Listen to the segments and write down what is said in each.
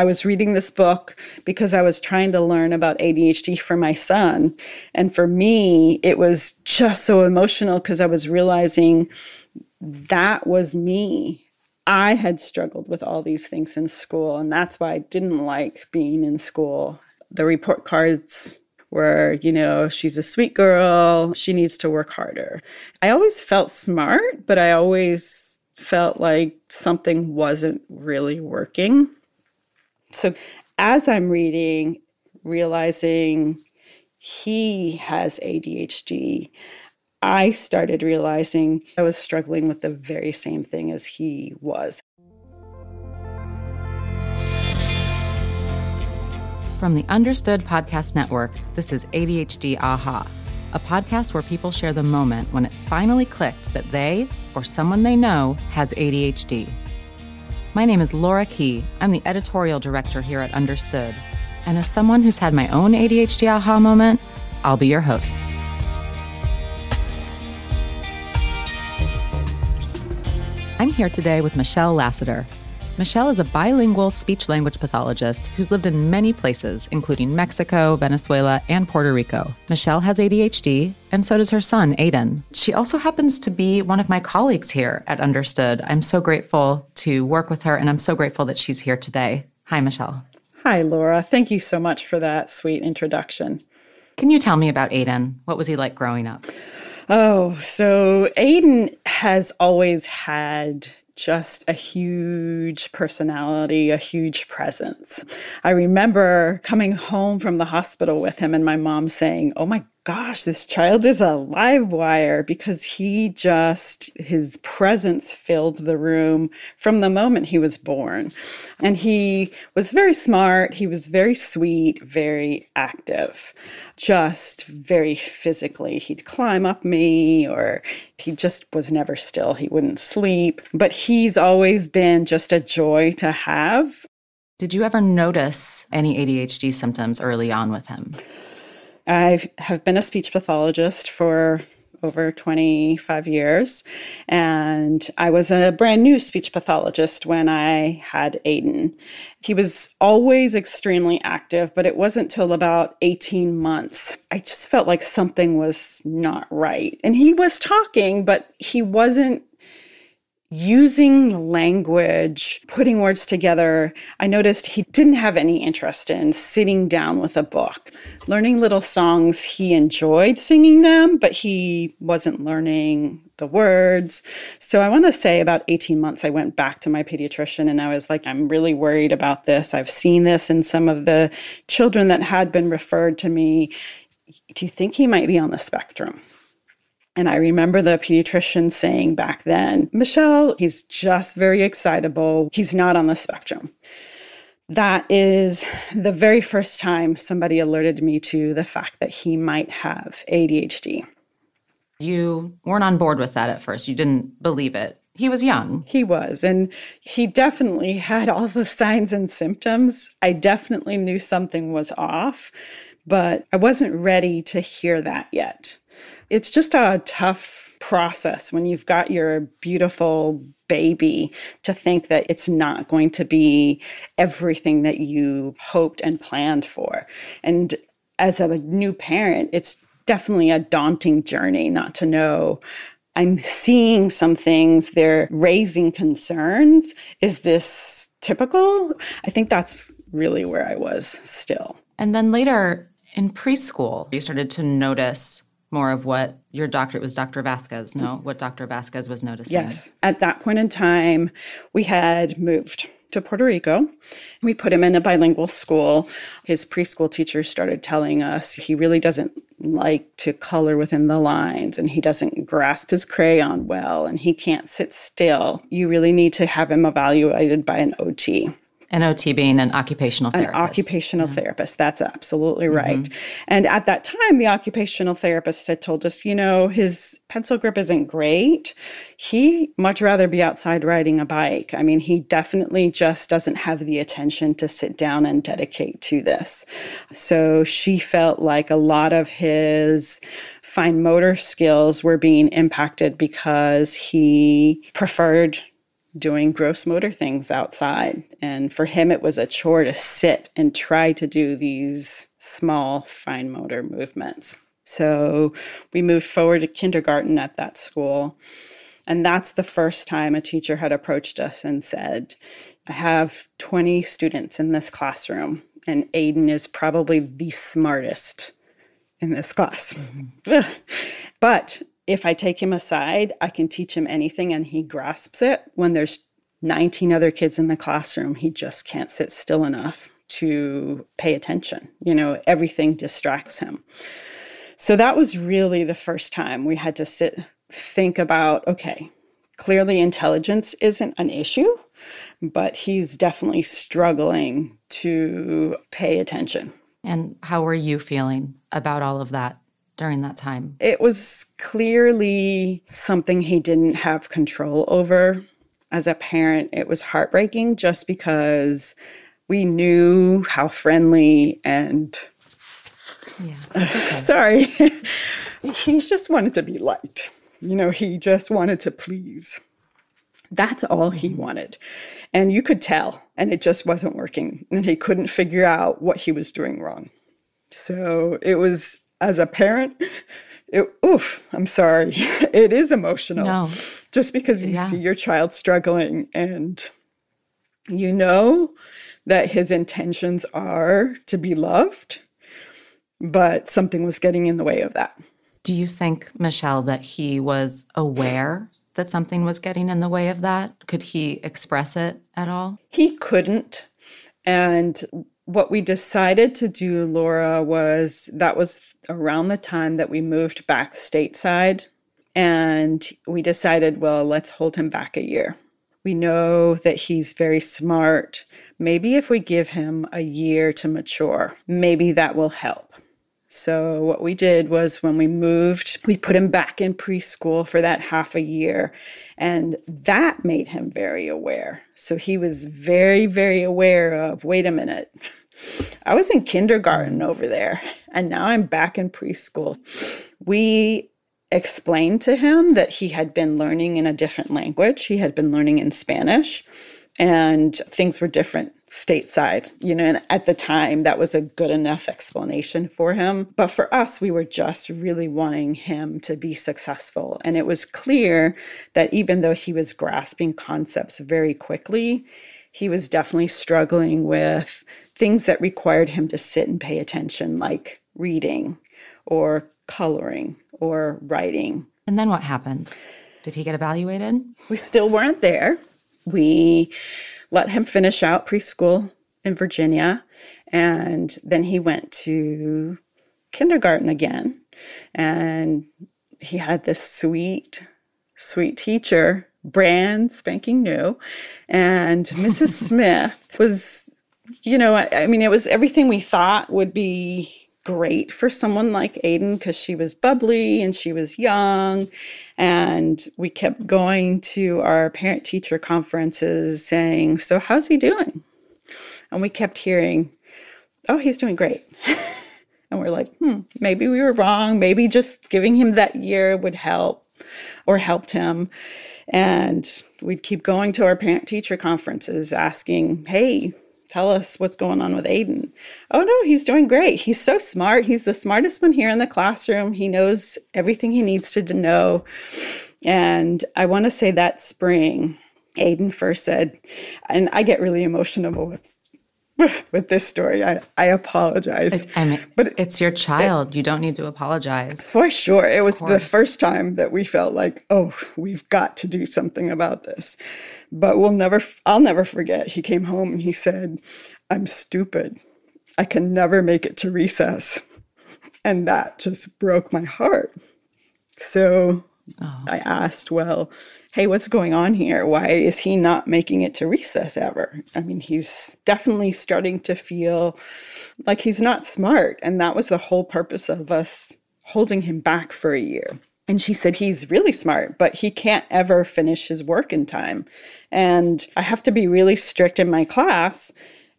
I was reading this book because I was trying to learn about ADHD for my son. And for me, it was just so emotional because I was realizing that was me. I had struggled with all these things in school, and that's why I didn't like being in school. The report cards were, she's a sweet girl, she needs to work harder. I always felt smart, but I always felt like something wasn't really working. So as I'm reading, realizing he has ADHD, I started realizing I was struggling with the very same thing as he was. From the Understood Podcast Network, this is ADHD Aha, a podcast where people share the moment when it finally clicked that they, or someone they know, has ADHD. My name is Laura Key. I'm the editorial director here at Understood. And as someone who's had my own ADHD aha moment, I'll be your host. I'm here today with Michelle Lassiter. Michelle is a bilingual speech-language pathologist who's lived in many places, including Mexico, Venezuela, and Puerto Rico. Michelle has ADHD, and so does her son, Aiden. She also happens to be one of my colleagues here at Understood. I'm so grateful to work with her, and I'm so grateful that she's here today. Hi, Michelle. Hi, Laura. Thank you so much for that sweet introduction. Can you tell me about Aiden? What was he like growing up? Oh, so Aiden has always had just a huge personality, a huge presence. I remember coming home from the hospital with him and my mom saying, "Oh my gosh, this child is a live wire," because his presence filled the room from the moment he was born. And he was very smart. He was very sweet, very active, just very physically. He'd climb up me, or he just was never still. He wouldn't sleep. But he's always been just a joy to have. Did you ever notice any ADHD symptoms early on with him? I have been a speech pathologist for over 25 years, and I was a brand new speech pathologist when I had Aiden. He was always extremely active, but it wasn't till about 18 months. I just felt like something was not right. And he was talking, but he wasn't using language, putting words together. I noticed he didn't have any interest in sitting down with a book. Learning little songs, he enjoyed singing them, but he wasn't learning the words. So I want to say about 18 months, I went back to my pediatrician and I was like, I'm really worried about this. I've seen this in some of the children that had been referred to me. Do you think he might be on the spectrum? And I remember the pediatrician saying back then, "Michelle, he's just very excitable. He's not on the spectrum." That is the very first time somebody alerted me to the fact that he might have ADHD. You weren't on board with that at first. You didn't believe it. He was young. He was, and he definitely had all the signs and symptoms. I definitely knew something was off, but I wasn't ready to hear that yet. It's just a tough process when you've got your beautiful baby to think that it's not going to be everything that you hoped and planned for. And as a new parent, it's definitely a daunting journey not to know. I'm seeing some things, they're raising concerns. Is this typical? I think that's really where I was still. And then later in preschool, you started to notice more of what your doctor, it was Dr. Vasquez, what Dr. Vasquez was noticing. Yes. At that point in time, we had moved to Puerto Rico. We put him in a bilingual school. His preschool teacher started telling us he really doesn't like to color within the lines, and he doesn't grasp his crayon well, and he can't sit still. You really need to have him evaluated by an OT. An OT being an occupational therapist. An occupational therapist. That's absolutely right. Mm-hmm. And at that time, the occupational therapist had told us, his pencil grip isn't great. He'd much rather be outside riding a bike. I mean, he definitely just doesn't have the attention to sit down and dedicate to this. So she felt like a lot of his fine motor skills were being impacted because he preferred doing gross motor things outside. And for him, it was a chore to sit and try to do these small, fine motor movements. So we moved forward to kindergarten at that school. And that's the first time a teacher had approached us and said, I have 20 students in this classroom, and Aiden is probably the smartest in this class. Mm-hmm. But if I take him aside, I can teach him anything and he grasps it. When there's 19 other kids in the classroom, he just can't sit still enough to pay attention. Everything distracts him. So that was really the first time we had to think about, okay, clearly intelligence isn't an issue, but he's definitely struggling to pay attention. And how were you feeling about all of that during that time? It was clearly something he didn't have control over. As a parent, it was heartbreaking just because we knew how friendly and sorry, he just wanted to be liked. He just wanted to please. That's all he wanted. And you could tell, and it just wasn't working. And he couldn't figure out what he was doing wrong. So it was, as a parent, I'm sorry. It is emotional. No. Just because you see your child struggling and you know that his intentions are to be loved, but something was getting in the way of that. Do you think, Michelle, that he was aware that something was getting in the way of that? Could he express it at all? He couldn't. And what we decided to do, Laura, that was around the time that we moved back stateside. And we decided, well, let's hold him back a year. We know that he's very smart. Maybe if we give him a year to mature, maybe that will help. So what we did was when we moved, we put him back in preschool for that half a year. And that made him very aware. So he was very, very aware of, wait a minute, I was in kindergarten over there, and now I'm back in preschool. We explained to him that he had been learning in a different language. He had been learning in Spanish, and things were different stateside, and at the time that was a good enough explanation for him. But for us, we were just really wanting him to be successful. And it was clear that even though he was grasping concepts very quickly, he was definitely struggling with things that required him to sit and pay attention, like reading or coloring or writing. And then what happened? Did he get evaluated? We still weren't there. We let him finish out preschool in Virginia, and then he went to kindergarten again. And he had this sweet, sweet teacher, brand spanking new. And Mrs. Smith was, it was everything we thought would be great for someone like Aiden, because she was bubbly and she was young. And we kept going to our parent-teacher conferences saying, so how's he doing? And we kept hearing, oh, he's doing great. And we're like, maybe we were wrong. Maybe just giving him that year would help or helped him. And we'd keep going to our parent-teacher conferences asking, hey, tell us what's going on with Aiden. Oh, no, he's doing great. He's so smart. He's the smartest one here in the classroom. He knows everything he needs to know. And I want to say that spring, Aiden first said, and I get really emotional with this story. I apologize. But it's your child. You don't need to apologize. For sure. It was the first time that we felt like, oh, we've got to do something about this. But I'll never forget. He came home and he said, I'm stupid. I can never make it to recess. And that just broke my heart. So I asked, well, hey, what's going on here? Why is he not making it to recess ever? I mean, he's definitely starting to feel like he's not smart. And that was the whole purpose of us holding him back for a year. And she said, he's really smart, but he can't ever finish his work in time. And I have to be really strict in my class.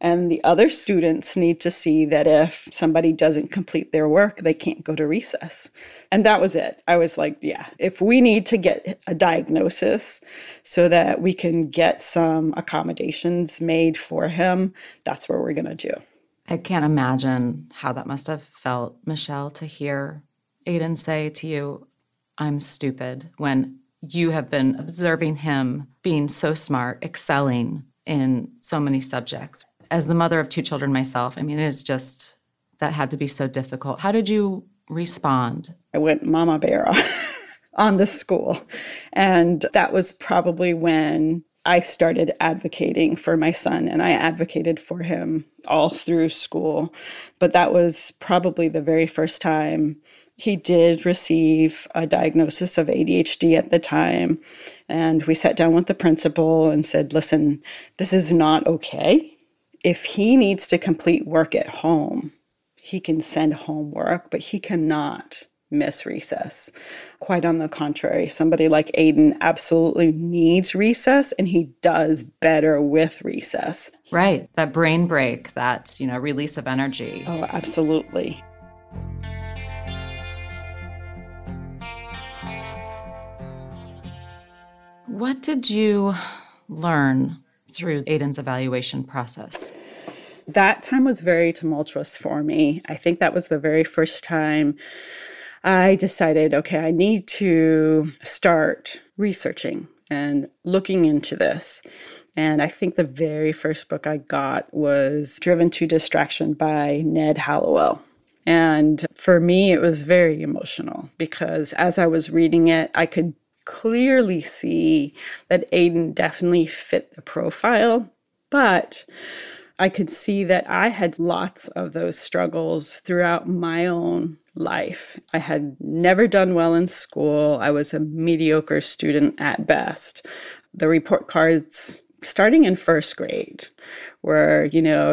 And the other students need to see that if somebody doesn't complete their work, they can't go to recess. And that was it. I was like, yeah, if we need to get a diagnosis so that we can get some accommodations made for him, that's what we're going to do. I can't imagine how that must have felt, Michelle, to hear Aiden say to you, I'm stupid, when you have been observing him being so smart, excelling in so many subjects. As the mother of 2 children myself, I mean, it is just, that had to be so difficult. How did you respond? I went mama bear on the school. And that was probably when I started advocating for my son, and I advocated for him all through school. But that was probably the very first time he did receive a diagnosis of ADHD at the time. And we sat down with the principal and said, listen, this is not okay. If he needs to complete work at home, he can send homework, but he cannot miss recess. Quite on the contrary, somebody like Aiden absolutely needs recess, and he does better with recess. Right. That brain break, that, release of energy. Oh, absolutely. What did you learn through Aiden's evaluation process? That time was very tumultuous for me. I think that was the very first time I decided, okay, I need to start researching and looking into this. And I think the very first book I got was Driven to Distraction by Ned Hallowell. And for me, it was very emotional because as I was reading it, I could clearly see that Aiden definitely fit the profile, but I could see that I had lots of those struggles throughout my own life. I had never done well in school. I was a mediocre student at best. The report cards starting in first grade were,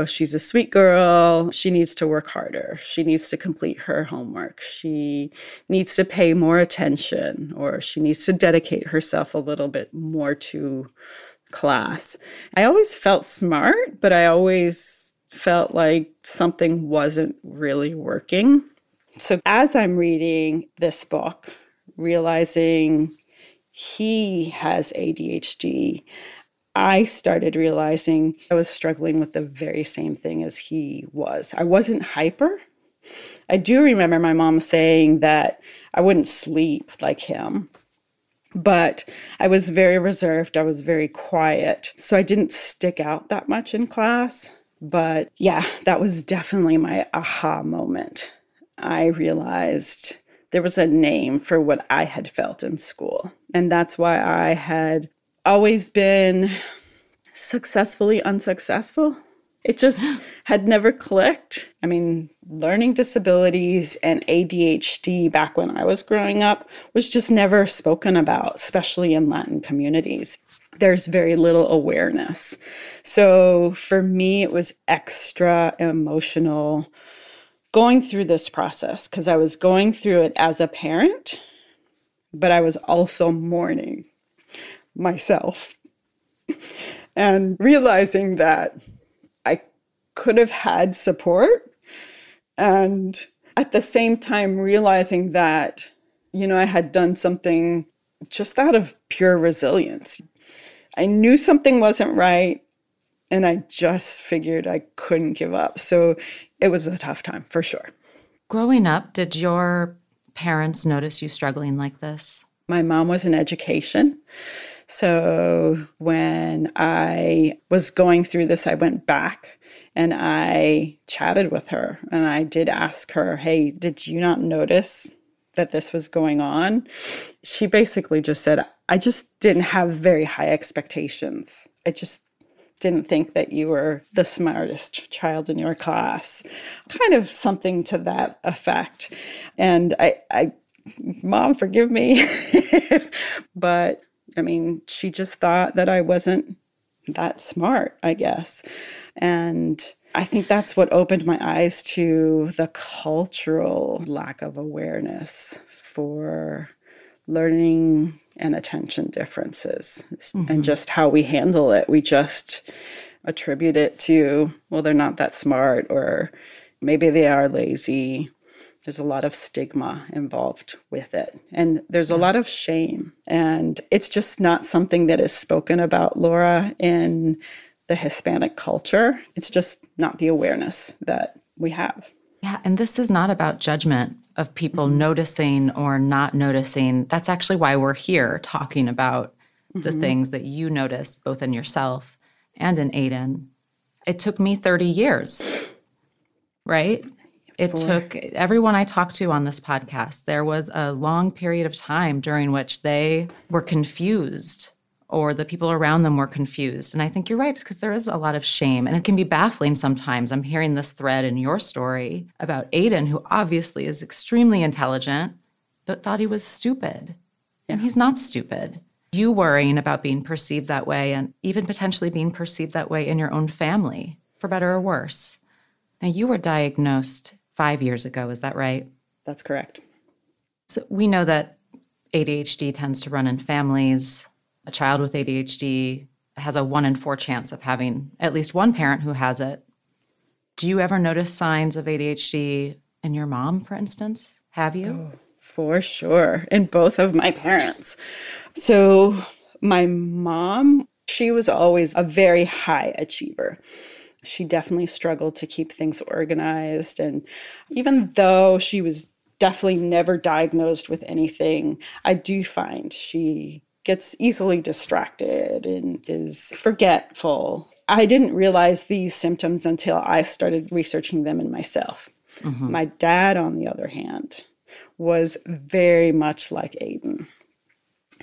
she's a sweet girl. She needs to work harder. She needs to complete her homework. She needs to pay more attention, or she needs to dedicate herself a little bit more to class. I always felt smart, but I always felt like something wasn't really working. So as I'm reading this book, realizing he has ADHD, I started realizing I was struggling with the very same thing as he was. I wasn't hyper. I do remember my mom saying that I wouldn't sleep like him. But I was very reserved. I was very quiet. So I didn't stick out that much in class. But yeah, that was definitely my aha moment. I realized there was a name for what I had felt in school. And that's why I had always been successfully unsuccessful. It just had never clicked. I mean, learning disabilities and ADHD back when I was growing up was just never spoken about, especially in Latin communities. There's very little awareness. So for me, it was extra emotional going through this process because I was going through it as a parent, but I was also mourning myself and realizing that I could have had support, and at the same time realizing that, I had done something just out of pure resilience. I knew something wasn't right, and I just figured I couldn't give up. So it was a tough time for sure. Growing up, did your parents notice you struggling like this? My mom was in education. So when I was going through this, I went back and I chatted with her, and I did ask her, hey, did you not notice that this was going on? She basically just said, I just didn't have very high expectations. I just didn't think that you were the smartest child in your class. Kind of something to that effect. And I Mom, forgive me. But I mean, she just thought that I wasn't that smart, I guess. And I think that's what opened my eyes to the cultural lack of awareness for learning and attention differences, and just how we handle it. We just attribute it to, well, they're not that smart, or maybe they are lazy. There's a lot of stigma involved with it. And there's a lot of shame. And it's just not something that is spoken about, Laura, in the Hispanic culture. It's just not the awareness that we have. Yeah, and this is not about judgment of people noticing or not noticing. That's actually why we're here talking about the things that you notice both in yourself and in Aiden. It took me 30 years, right? It took everyone I talked to on this podcast. There was a long period of time during which they were confused, or the people around them were confused. And I think you're right, because there is a lot of shame, and it can be baffling sometimes. I'm hearing this thread in your story about Aiden, who obviously is extremely intelligent, but thought he was stupid. And he's not stupid. You worrying about being perceived that way, and even potentially being perceived that way in your own family, for better or worse. Now, you were diagnosed 5 years ago, is that right? That's correct. So we know that ADHD tends to run in families. A child with ADHD has a 1 in 4 chance of having at least one parent who has it. Do you ever notice signs of ADHD in your mom, for instance? Have you? Oh, for sure. In both of my parents. So my mom, she was always a very high achiever. She definitely struggled to keep things organized. And even though she was definitely never diagnosed with anything, I do find she gets easily distracted and is forgetful. I didn't realize these symptoms until I started researching them in myself. My dad, on the other hand, was very much like Aiden.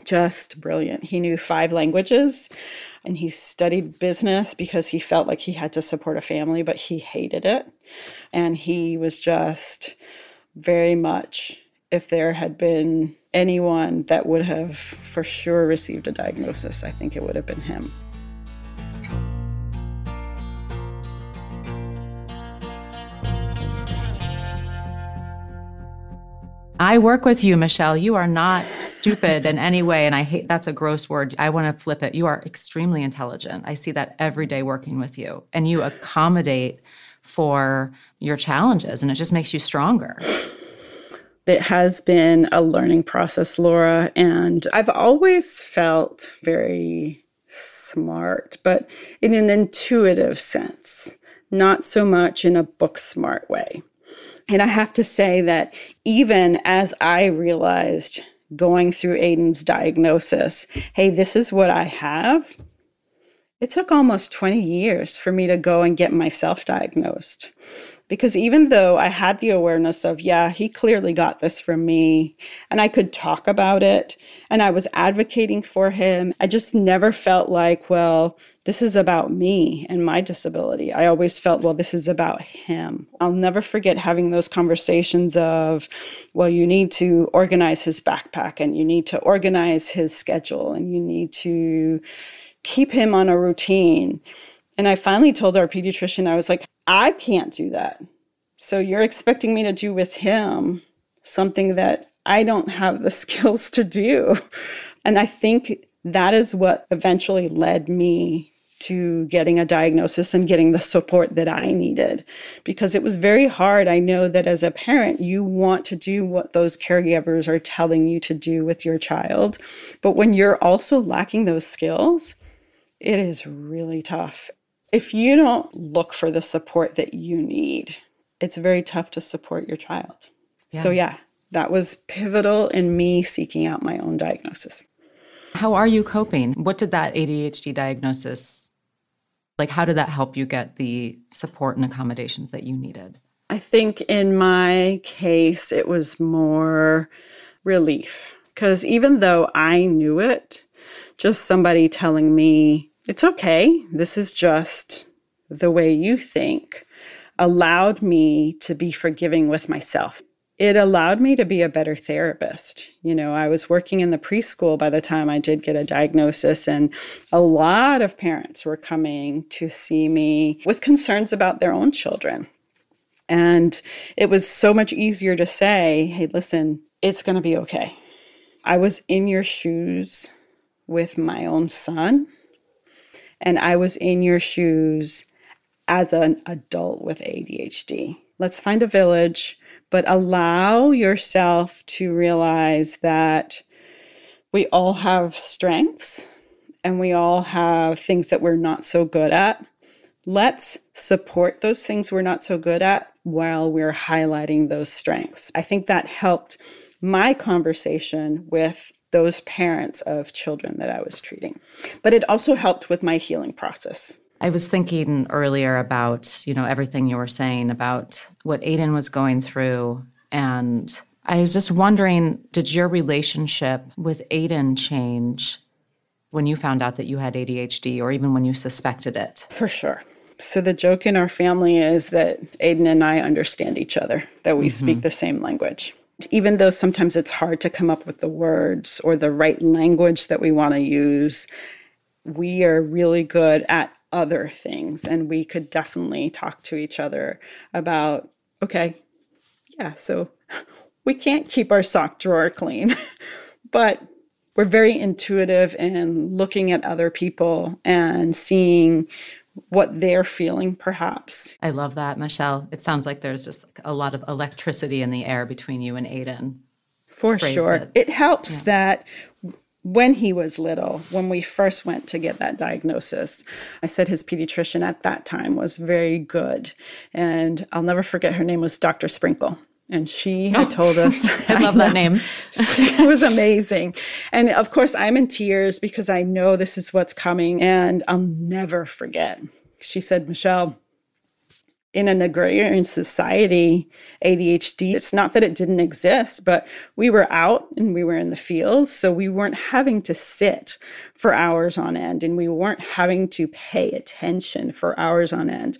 Just brilliant. He knew 5 languages, and he studied business because he felt like he had to support a family, but he hated it. And he was just very much, if there had been anyone that would have for sure received a diagnosis, I think it would have been him. I work with you, Michelle. You are not stupid in any way, and I hate that's a gross word. I want to flip it. You are extremely intelligent. I see that every day working with you, and you accommodate for your challenges, and it just makes you stronger. It has been a learning process, Laura, and I've always felt very smart, but in an intuitive sense, not so much in a book smart way. And I have to say that even as I realized going through Aiden's diagnosis, hey, this is what I have, it took almost 20 years for me to go and get myself diagnosed. Because even though I had the awareness of, yeah, he clearly got this from me, and I could talk about it, and I was advocating for him, I just never felt like, well, this is about me and my disability. I always felt, well, this is about him. I'll never forget having those conversations of, well, you need to organize his backpack, and you need to organize his schedule, and you need to keep him on a routine. And I finally told our pediatrician, I was like, I can't do that. So you're expecting me to do with him something that I don't have the skills to do. And I think that is what eventually led me to getting a diagnosis and getting the support that I needed, because it was very hard. I know that as a parent, you want to do what those caregivers are telling you to do with your child. But when you're also lacking those skills, it is really tough. If you don't look for the support that you need, it's very tough to support your child. Yeah. So yeah, that was pivotal in me seeking out my own diagnosis. How are you coping? What did that ADHD diagnosis, how did that help you get the support and accommodations that you needed? I think in my case, it was more relief, because even though I knew it, just somebody telling me, it's okay, this is just the way you think, allowed me to be forgiving with myself. It allowed me to be a better therapist. I was working in the preschool by the time I did get a diagnosis, and a lot of parents were coming to see me with concerns about their own children. And it was so much easier to say, hey, listen, it's going to be okay. I was in your shoes with my own son. And I was in your shoes as an adult with ADHD. Let's find a village, but allow yourself to realize that we all have strengths and we all have things that we're not so good at. Let's support those things we're not so good at while we're highlighting those strengths. I think that helped my conversation with those parents of children that I was treating. But it also helped with my healing process. I was thinking earlier about, everything you were saying about what Aiden was going through. And I was just wondering, did your relationship with Aiden change when you found out that you had ADHD or even when you suspected it? For sure. So the joke in our family is that Aiden and I understand each other, that we speak the same language. Even though sometimes it's hard to come up with the words or the right language that we want to use, we are really good at other things. And we could definitely talk to each other about, okay, yeah, so we can't keep our sock drawer clean, but we're very intuitive in looking at other people and seeing what they're feeling, perhaps. I love that, Michelle. It sounds like there's just a lot of electricity in the air between you and Aiden. For sure. It helps that when he was little, when we first went to get that diagnosis, I said his pediatrician at that time was very good. And I'll never forget, her name was Dr. Sprinkle. And she had told us. I love that name. She was amazing. And of course, I'm in tears because I know this is what's coming. And I'll never forget. She said, Michelle, in an agrarian society, ADHD, it's not that it didn't exist, but we were out and we were in the fields. So we weren't having to sit for hours on end and we weren't having to pay attention for hours on end.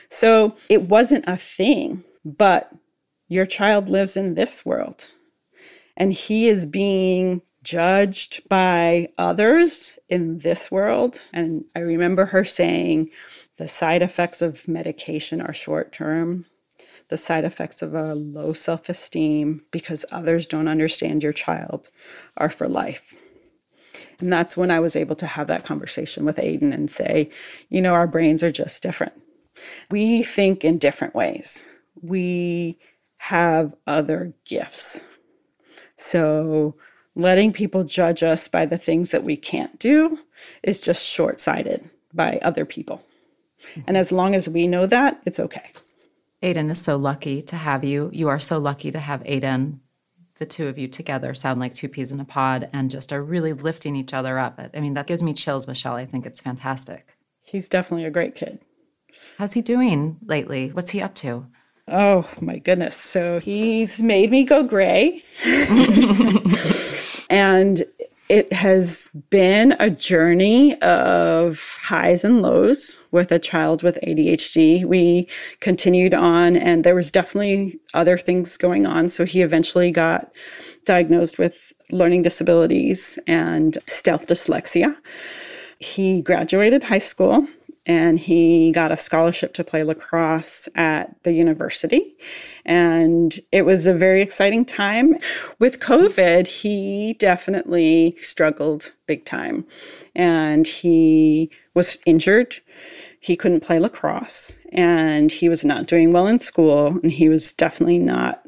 So it wasn't a thing, but your child lives in this world and he is being judged by others in this world. And I remember her saying the side effects of medication are short term. The side effects of a low self-esteem because others don't understand your child are for life. And that's when I was able to have that conversation with Aiden and say, our brains are just different. We think in different ways. We have other gifts. So letting people judge us by the things that we can't do is just short-sighted by other people. And as long as we know that, it's okay. Aiden is so lucky to have you. You are so lucky to have Aiden. The two of you together sound like two peas in a pod and just are really lifting each other up. I mean, that gives me chills, Michelle. I think it's fantastic. He's definitely a great kid. How's he doing lately? What's he up to? Oh, my goodness. So he's made me go gray. And it has been a journey of highs and lows with a child with ADHD. We continued on, and there was definitely other things going on. So he eventually got diagnosed with learning disabilities and stealth dyslexia. He graduated high school. And he got a scholarship to play lacrosse at the university. And it was a very exciting time. With COVID, he definitely struggled big time. And he was injured. He couldn't play lacrosse. And he was not doing well in school. And he was definitely not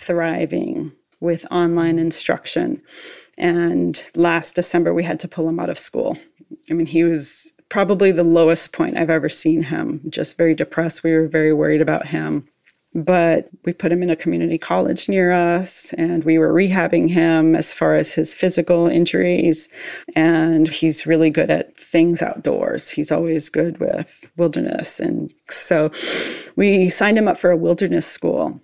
thriving with online instruction. And last December, we had to pull him out of school. I mean, he was probably the lowest point I've ever seen him, just very depressed. We were very worried about him. But we put him in a community college near us, and we were rehabbing him as far as his physical injuries. And he's really good at things outdoors. He's always good with wilderness. And so we signed him up for a wilderness school.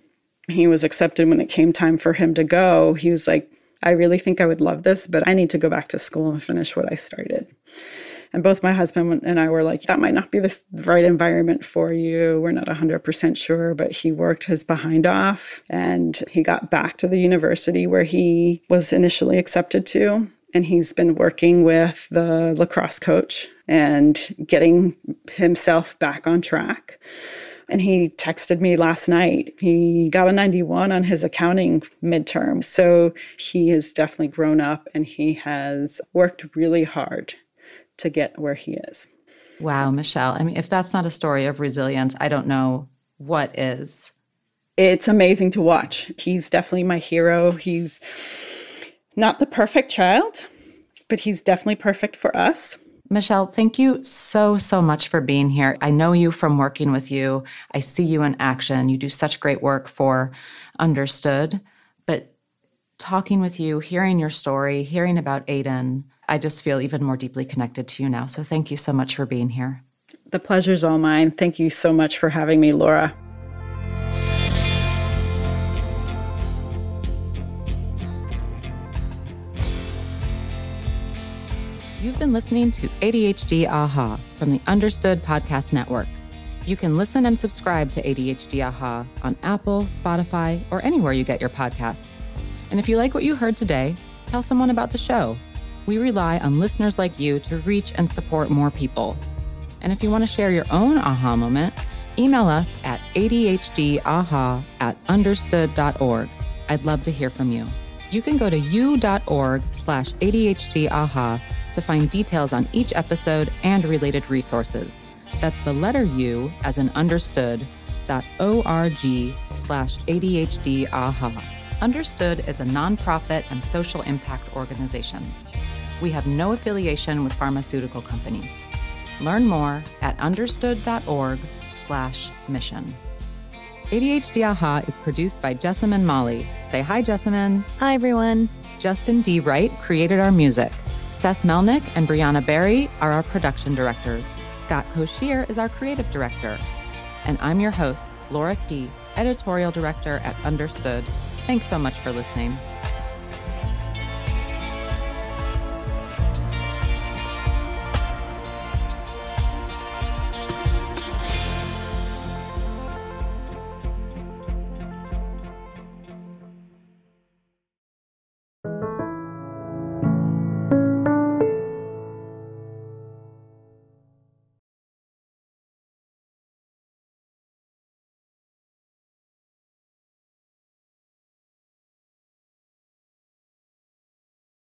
He was accepted when it came time for him to go. He was like, I really think I would love this, but I need to go back to school and finish what I started. And both my husband and I were like, that might not be the right environment for you. We're not 100% sure, but he worked his behind off and he got back to the university where he was initially accepted to. And he's been working with the lacrosse coach and getting himself back on track. And he texted me last night. He got a 91 on his accounting midterm. So he has definitely grown up and he has worked really hard to get where he is. Wow, Michelle. I mean, if that's not a story of resilience, I don't know what is. It's amazing to watch. He's definitely my hero. He's not the perfect child, but he's definitely perfect for us. Michelle, thank you so, so much for being here. I know you from working with you. I see you in action. You do such great work for Understood. But talking with you, hearing your story, hearing about Aiden, I just feel even more deeply connected to you now. So thank you so much for being here. The pleasure's all mine. Thank you so much for having me, Laura. You've been listening to ADHD Aha from the Understood Podcast Network. You can listen and subscribe to ADHD Aha on Apple, Spotify, or anywhere you get your podcasts. And if you like what you heard today, tell someone about the show. We rely on listeners like you to reach and support more people. And if you want to share your own aha moment, email us at adhdaha@understood.org. I'd love to hear from you. You can go to u.org/ADHDAha to find details on each episode and related resources. That's the letter U as in understood.org/ADHDAha. Understood is a nonprofit and social impact organization. We have no affiliation with pharmaceutical companies. Learn more at understood.org/mission. ADHD Aha is produced by Jessamine Molly. Say hi, Jessamine. Hi, everyone. Justin D. Wright created our music. Seth Melnick and Brianna Berry are our production directors. Scott Koshier is our creative director. And I'm your host, Laura Key, editorial director at Understood. Thanks so much for listening.